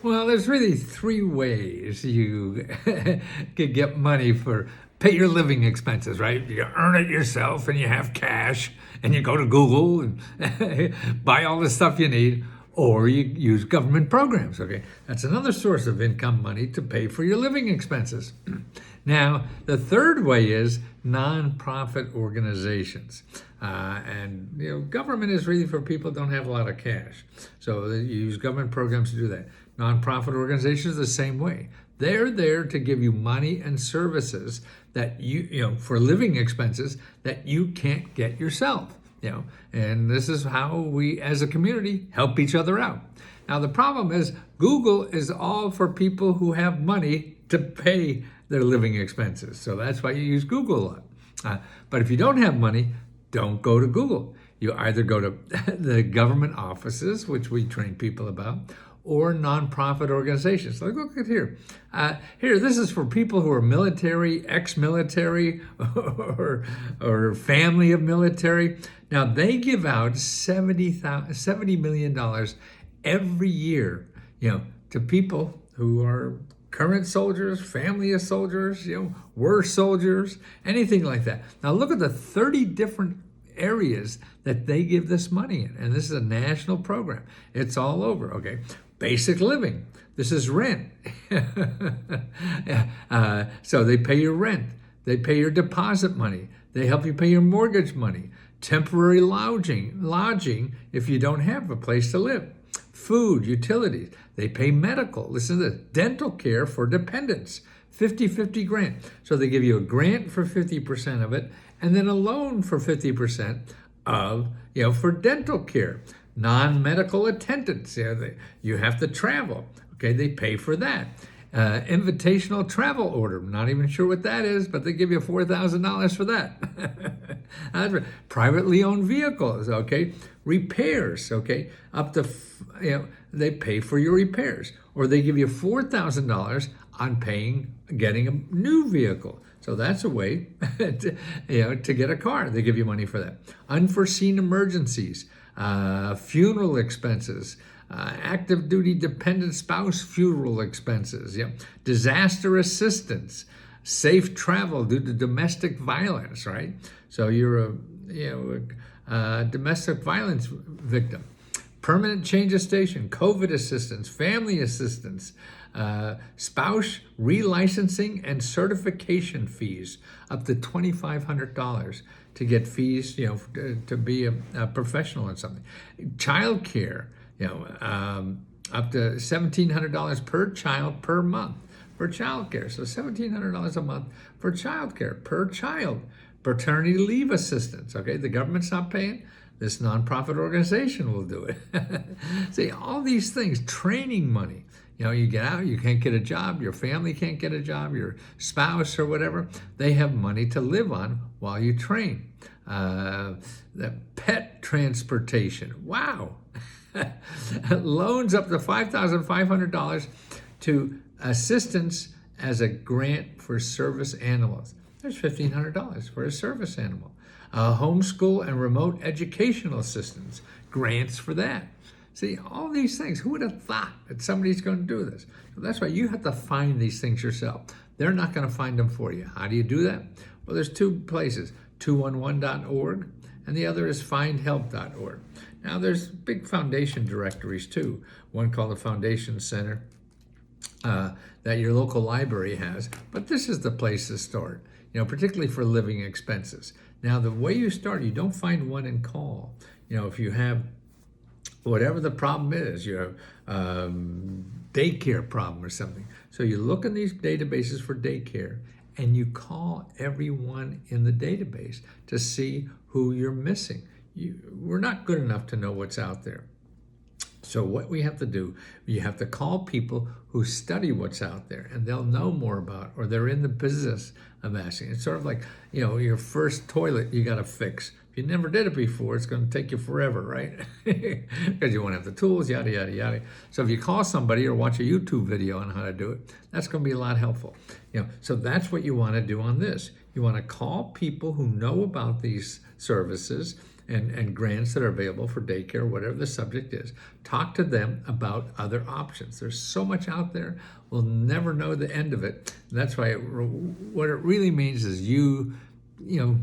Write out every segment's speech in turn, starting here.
Well, there's really three ways you could get money for pay your living expenses, right? You earn it yourself and you have cash and you go to Google and buy all the stuff you need, or you use government programs, okay? That's another source of income money to pay for your living expenses. Now, the third way is nonprofit organizations. Government is really for people who don't have a lot of cash. So you use government programs to do that. Nonprofit organizations the same way. They're there to give you money and services that for living expenses that you can't get yourself. And this is how we as a community help each other out. Now the problem is Google is all for people who have money to pay their living expenses. So that's why you use Google a lot. But if you don't have money, don't go to Google. You either go to the government offices, which we train people about, or nonprofit organizations. Like, look at here. Here, this is for people who are military, ex-military, or family of military. Now, they give out $70 million every year, to people who are current soldiers, family of soldiers, were soldiers, anything like that. Now, look at the 30 different areas that they give this money in. And this is a national program. It's all over, okay? Basic living. This is rent. So they pay your rent. They pay your deposit money. They help you pay your mortgage money. Temporary lodging if you don't have a place to live. Food, utilities. They pay medical. Listen to this. Dental care for dependents. 50-50 grant. So they give you a grant for 50% of it, and then a loan for 50% of, for dental care. Non-medical attendance, you have to travel, okay, they pay for that. Invitational travel order, not even sure what that is, but they give you $4,000 for that. Privately owned vehicles, okay, repairs, okay, up to, they pay for your repairs, or they give you $4,000 on getting a new vehicle. So that's a way to get a car. They give you money for that. Unforeseen emergencies, funeral expenses, active duty dependent spouse funeral expenses, disaster assistance, safe travel due to domestic violence, right? So you're a domestic violence victim. Permanent change of station, COVID assistance, family assistance, spouse relicensing and certification fees up to $2,500 to get fees, to be a professional in something. Child care, up to $1,700 per child per month for child care. So $1,700 a month for child care per child. Paternity leave assistance, okay? The government's not paying. This nonprofit organization will do it. See, all these things, training money. You get out, you can't get a job, your family can't get a job, your spouse or whatever, they have money to live on while you train. The pet transportation, wow. Loans up to $5,500 to assistance as a grant for service animals. There's $1,500 for a service animal. Homeschool and remote educational assistance, grants for that. See, all these things, who would have thought that somebody's going to do this? So that's why you have to find these things yourself. They're not going to find them for you. How do you do that? Well, there's two places, 211.org, and the other is findhelp.org. Now, there's big foundation directories too. One called the Foundation Center that your local library has, but this is the place to start, particularly for living expenses. Now, the way you start, you don't find one and call. If you have whatever the problem is, you have daycare problem or something. So you look in these databases for daycare and you call everyone in the database to see who you're missing. We're not good enough to know what's out there. So what we have to do, you have to call people who study what's out there and they'll know more about, or they're in the business of asking. It's sort of like, your first toilet you got to fix. If you never did it before, it's going to take you forever, right? Because you won't have the tools, yada, yada, yada. So if you call somebody or watch a YouTube video on how to do it, that's going to be a lot helpful. So that's what you want to do on this. You want to call people who know about these services and grants that are available for daycare, whatever the subject is. Talk to them about other options. There's so much out there. We'll never know the end of it. And that's why what it really means is you know,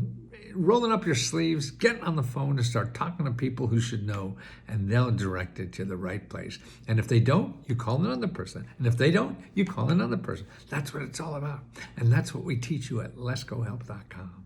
rolling up your sleeves, getting on the phone to start talking to people who should know, and they'll direct it to the right place. And if they don't, you call another person. And if they don't, you call another person. That's what it's all about. And that's what we teach you at letsgohelp.com.